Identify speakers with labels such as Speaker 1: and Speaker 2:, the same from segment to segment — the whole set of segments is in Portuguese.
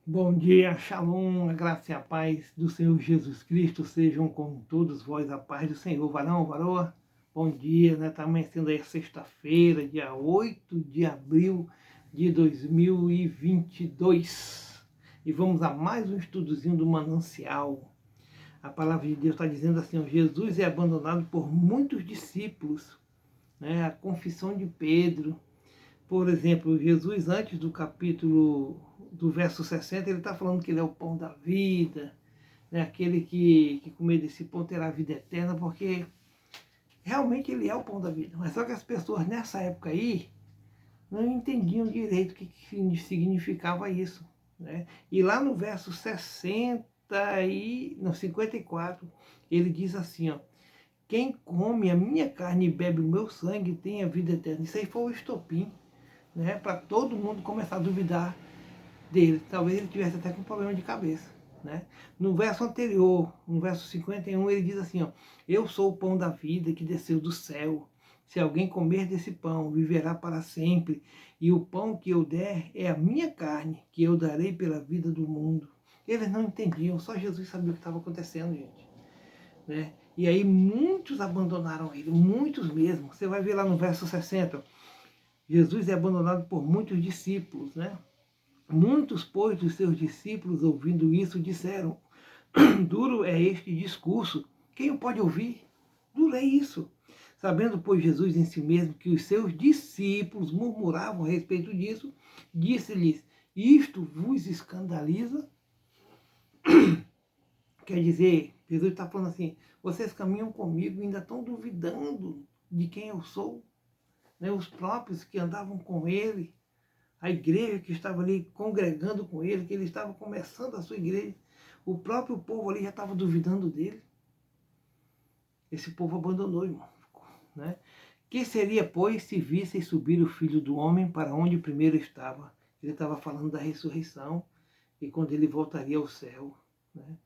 Speaker 1: Bom dia, Shalom, a graça e a paz do Senhor Jesus Cristo sejam com todos vós, a paz do Senhor, varão, varoa. Bom dia, né? Está amanhecendo aí sexta-feira, dia 8 de abril de 2022. E vamos a mais um estudozinho do manancial. A palavra de Deus está dizendo assim, ó, Jesus é abandonado por muitos discípulos, né? A confissão de Pedro. Por exemplo, Jesus, antes do capítulo, do verso 60, ele está falando que ele é o pão da vida, né? Aquele que comer desse pão terá vida eterna, porque realmente ele é o pão da vida. Mas só que as pessoas nessa época aí não entendiam direito o que significava isso, né? E lá no verso 60 e no 54, ele diz assim, ó, quem come a minha carne e bebe o meu sangue tem a vida eterna. Isso aí foi o estopim, né, para todo mundo começar a duvidar dele. Talvez ele tivesse até com problema de cabeça, né? No verso anterior, no verso 51, ele diz assim, ó, eu sou o pão da vida que desceu do céu. Se alguém comer desse pão, viverá para sempre. E o pão que eu der é a minha carne, que eu darei pela vida do mundo. Eles não entendiam, só Jesus sabia o que estava acontecendo, gente, né? E aí muitos abandonaram ele, muitos mesmo. Você vai ver lá no verso 60, Jesus é abandonado por muitos discípulos, né? Muitos, pois, dos seus discípulos, ouvindo isso, disseram, duro é este discurso, quem o pode ouvir? Duro é isso. Sabendo, pois, Jesus em si mesmo que os seus discípulos murmuravam a respeito disso, disse-lhes, isto vos escandaliza? Quer dizer, Jesus está falando assim, vocês caminham comigo e ainda estão duvidando de quem eu sou, né? Os próprios que andavam com ele, a igreja que estava ali congregando com ele, que ele estava começando a sua igreja, o próprio povo ali já estava duvidando dele. Esse povo abandonou, irmão, né? Que seria, pois, se vissem subir o Filho do Homem para onde primeiro estava? Ele estava falando da ressurreição e quando ele voltaria ao céu, né?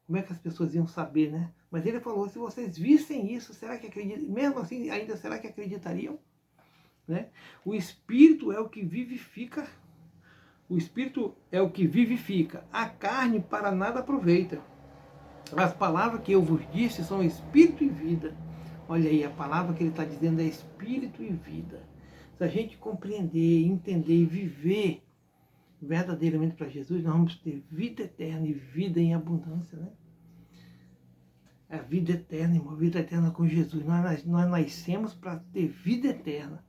Speaker 1: Como é que as pessoas iam saber, né? Mas ele falou, se vocês vissem isso, será que acreditam? Mesmo assim, ainda será que acreditariam? Né? O Espírito é o que vivifica. O Espírito é o que vivifica. A carne para nada aproveita. As palavras que eu vos disse são Espírito e vida. Olha aí, a palavra que ele está dizendo é Espírito e vida. Se a gente compreender, entender e viver verdadeiramente para Jesus, nós vamos ter vida eterna e vida em abundância, né? É a vida eterna, irmão, vida eterna com Jesus. Nós nascemos para ter vida eterna.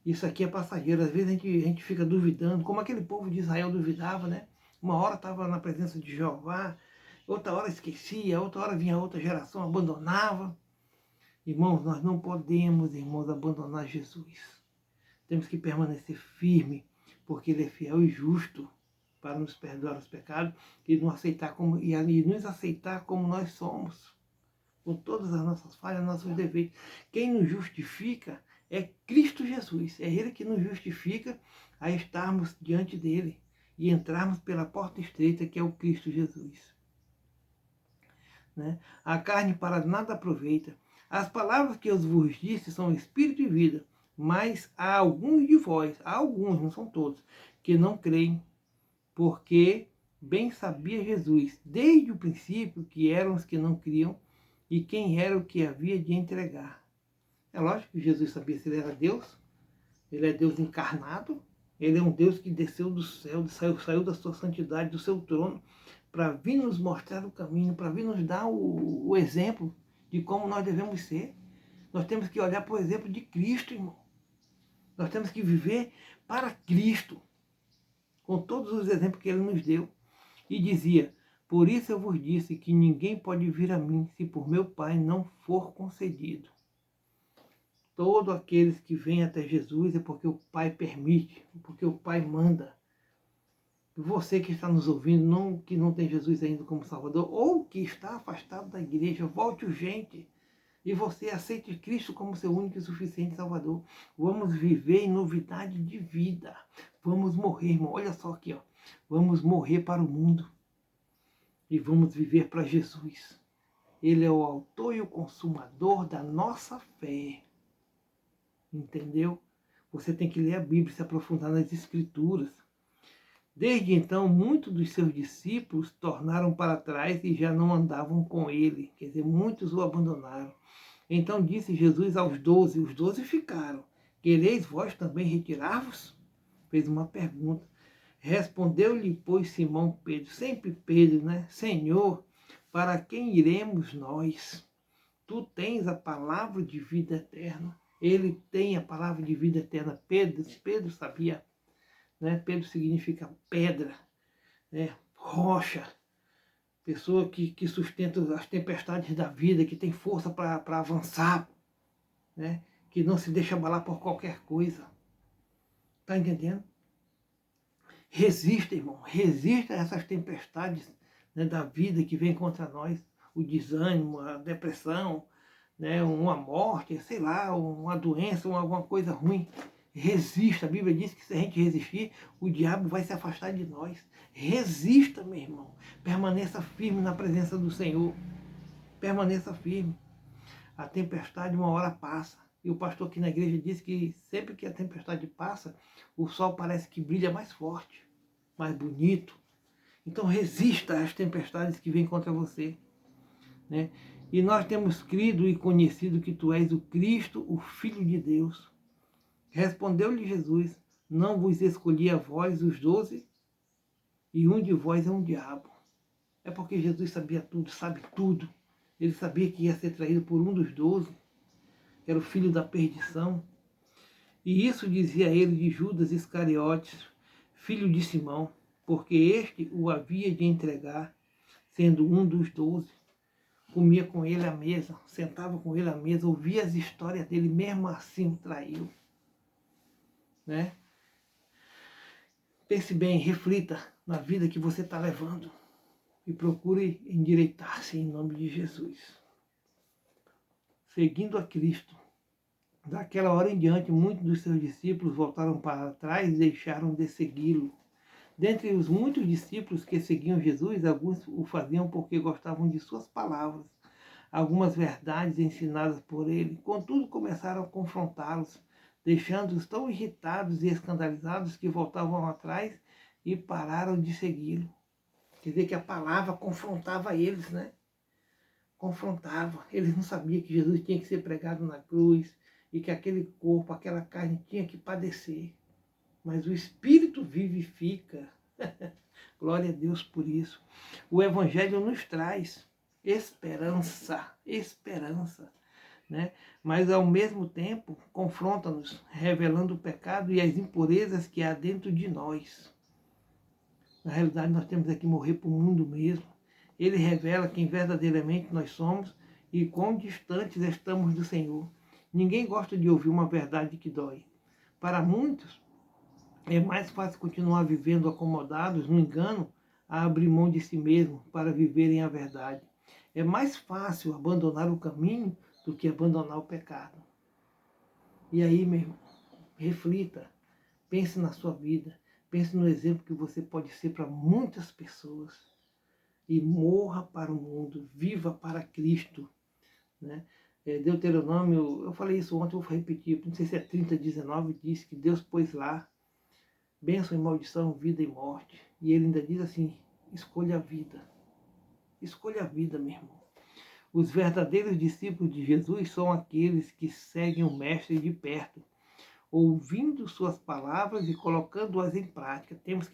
Speaker 1: Isso aqui é passageiro. Às vezes a gente fica duvidando, como aquele povo de Israel duvidava, né? Uma hora estava na presença de Jeová, outra hora esquecia, outra hora vinha outra geração, abandonava. Irmãos, nós não podemos, irmãos, abandonar Jesus. Temos que permanecer firme, porque Ele é fiel e justo para nos perdoar os pecados e nos aceitar como nós somos, com todas as nossas falhas, nossos defeitos. Quem nos justifica é Cristo Jesus. É Ele que nos justifica a estarmos diante dEle e entrarmos pela porta estreita que é o Cristo Jesus, né? A carne para nada aproveita. As palavras que eu vos disse são espírito e vida, mas há alguns de vós, há alguns, não são todos, que não creem, porque bem sabia Jesus, desde o princípio, que eram os que não criam e quem era o que havia de entregar. É lógico que Jesus sabia se ele era Deus, ele é Deus encarnado, ele é um Deus que desceu do céu, saiu da sua santidade, do seu trono, para vir nos mostrar o caminho, para vir nos dar o exemplo de como nós devemos ser. Nós temos que olhar para o exemplo de Cristo, irmão. Nós temos que viver para Cristo, com todos os exemplos que Ele nos deu. E dizia, por isso eu vos disse que ninguém pode vir a mim se por meu Pai não for concedido. Todos aqueles que vêm até Jesus é porque o Pai permite, porque o Pai manda. Você que está nos ouvindo, que não tem Jesus ainda como Salvador, ou que está afastado da igreja, volte urgente. E você aceite Cristo como seu único e suficiente Salvador. Vamos viver em novidade de vida. Vamos morrer, irmão. Olha só aqui, ó. Vamos morrer para o mundo. E vamos viver para Jesus. Ele é o autor e o consumador da nossa fé. Entendeu? Você tem que ler a Bíblia, se aprofundar nas Escrituras. Desde então, muitos dos seus discípulos tornaram para trás e já não andavam com ele. Quer dizer, muitos o abandonaram. Então disse Jesus aos 12, os 12 ficaram. Quereis vós também retirar-vos? Fez uma pergunta. Respondeu-lhe, pois, Simão Pedro, sempre Pedro, né? Senhor, para quem iremos nós? Tu tens a palavra de vida eterna. Ele tem a palavra de vida eterna. Pedro sabia, né? Pedro significa pedra, né? Rocha, pessoa que sustenta as tempestades da vida, que tem força para avançar, né? Que não se deixa abalar por qualquer coisa. Está entendendo? Resista, irmão, resista a essas tempestades, né, da vida que vem contra nós, o desânimo, a depressão, né, uma morte, sei lá, uma doença, alguma coisa ruim. Resista, a Bíblia diz que se a gente resistir, o diabo vai se afastar de nós. Resista, meu irmão, permaneça firme na presença do Senhor, permaneça firme. A tempestade uma hora passa. E o pastor aqui na igreja disse que sempre que a tempestade passa, o sol parece que brilha mais forte, mais bonito. Então resista às tempestades que vêm contra você, né? E nós temos crido e conhecido que tu és o Cristo, o Filho de Deus. Respondeu-lhe Jesus, não vos escolhi a vós, os 12, e um de vós é um diabo. É porque Jesus sabia tudo, sabe tudo. Ele sabia que ia ser traído por um dos 12, que era o filho da perdição. E isso dizia ele de Judas Iscariotes, filho de Simão, porque este o havia de entregar, sendo um dos 12. Comia com ele à mesa, sentava com ele à mesa, ouvia as histórias dele, mesmo assim o traiu. Né? Pense bem, reflita na vida que você está levando e procure endireitar-se em nome de Jesus. Seguindo a Cristo. Daquela hora em diante, muitos dos seus discípulos voltaram para trás e deixaram de segui-lo. Dentre os muitos discípulos que seguiam Jesus, alguns o faziam porque gostavam de suas palavras, algumas verdades ensinadas por ele. Contudo, começaram a confrontá-los, deixando-os tão irritados e escandalizados que voltavam atrás e pararam de segui-lo. Quer dizer que a palavra confrontava eles, né? Confrontava. Eles não sabiam que Jesus tinha que ser pregado na cruz e que aquele corpo, aquela carne tinha que padecer. Mas o Espírito vivifica. Glória a Deus por isso. O Evangelho nos traz esperança, esperança, né? Mas ao mesmo tempo confronta-nos, revelando o pecado e as impurezas que há dentro de nós. Na realidade, nós temos que morrer para o mundo mesmo. Ele revela quem verdadeiramente nós somos e quão distantes estamos do Senhor. Ninguém gosta de ouvir uma verdade que dói. Para muitos, é mais fácil continuar vivendo acomodados no engano a abrir mão de si mesmo para viverem a verdade. É mais fácil abandonar o caminho do que abandonar o pecado. E aí, meu irmão, reflita, pense na sua vida, pense no exemplo que você pode ser para muitas pessoas. E morra para o mundo, viva para Cristo. Né? Deuteronômio, eu falei isso ontem, eu vou repetir, não sei se é 30:19, diz que Deus pôs lá bênção e maldição, vida e morte. E ele ainda diz assim, escolha a vida. Escolha a vida, meu irmão. Os verdadeiros discípulos de Jesus são aqueles que seguem o Mestre de perto, ouvindo suas palavras e colocando-as em prática. Temos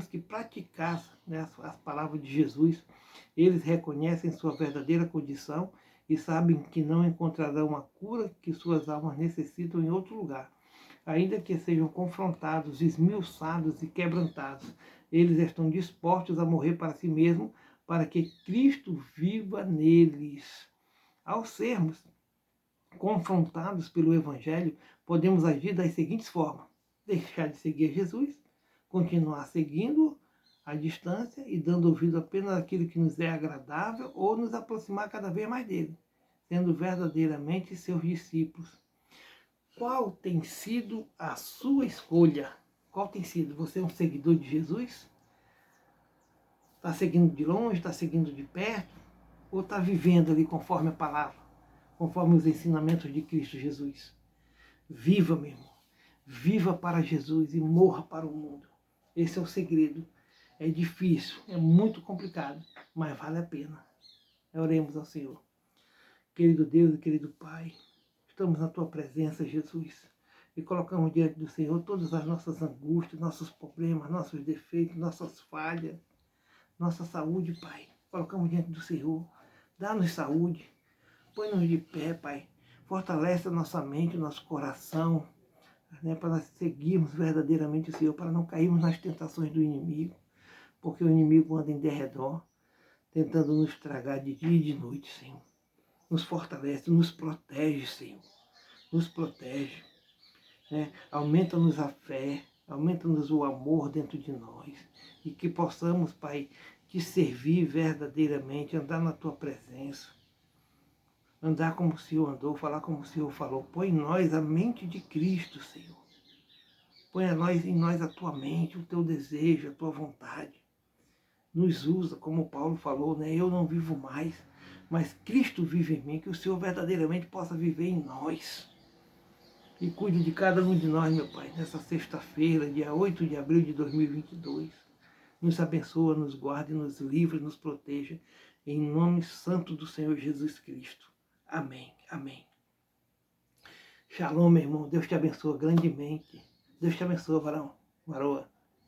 Speaker 1: que praticar, né, as palavras de Jesus. Eles reconhecem sua verdadeira condição e sabem que não encontrarão a cura que suas almas necessitam em outro lugar. Ainda que sejam confrontados, esmiuçados e quebrantados, eles estão dispostos a morrer para si mesmos, para que Cristo viva neles. Ao sermos confrontados pelo Evangelho, podemos agir das seguintes formas: deixar de seguir Jesus, continuar seguindo à distância e dando ouvido apenas àquilo que nos é agradável, ou nos aproximar cada vez mais dele, sendo verdadeiramente seus discípulos. Qual tem sido a sua escolha? Qual tem sido? Você é um seguidor de Jesus? Está seguindo de longe, está seguindo de perto? Ou está vivendo ali conforme a palavra, conforme os ensinamentos de Cristo Jesus? Viva, meu irmão. Viva para Jesus e morra para o mundo. Esse é o segredo. É difícil, é muito complicado, mas vale a pena. Oremos ao Senhor. Querido Deus e querido Pai, estamos na Tua presença, Jesus, e colocamos diante do Senhor todas as nossas angústias, nossos problemas, nossos defeitos, nossas falhas, nossa saúde, Pai. Colocamos diante do Senhor. Dá-nos saúde, põe-nos de pé, Pai. Fortalece a nossa mente, o nosso coração, né, para nós seguirmos verdadeiramente o Senhor, para não cairmos nas tentações do inimigo, porque o inimigo anda em derredor, tentando nos estragar de dia e de noite, Senhor. Nos fortalece, nos protege, Senhor. Nos protege. Né? Aumenta-nos a fé, aumenta-nos o amor dentro de nós. E que possamos, Pai, te servir verdadeiramente, andar na Tua presença. Andar como o Senhor andou, falar como o Senhor falou. Põe em nós a mente de Cristo, Senhor. Põe em nós a Tua mente, o Teu desejo, a Tua vontade. Nos usa, como Paulo falou, né? Eu não vivo mais, mas Cristo vive em mim, que o Senhor verdadeiramente possa viver em nós. E cuide de cada um de nós, meu Pai, nessa sexta-feira, dia 8 de abril de 2022. Nos abençoa, nos guarde, nos livre, nos proteja, em nome santo do Senhor Jesus Cristo. Amém, amém. Shalom, meu irmão. Deus te abençoe grandemente. Deus te abençoe, varão, varoa.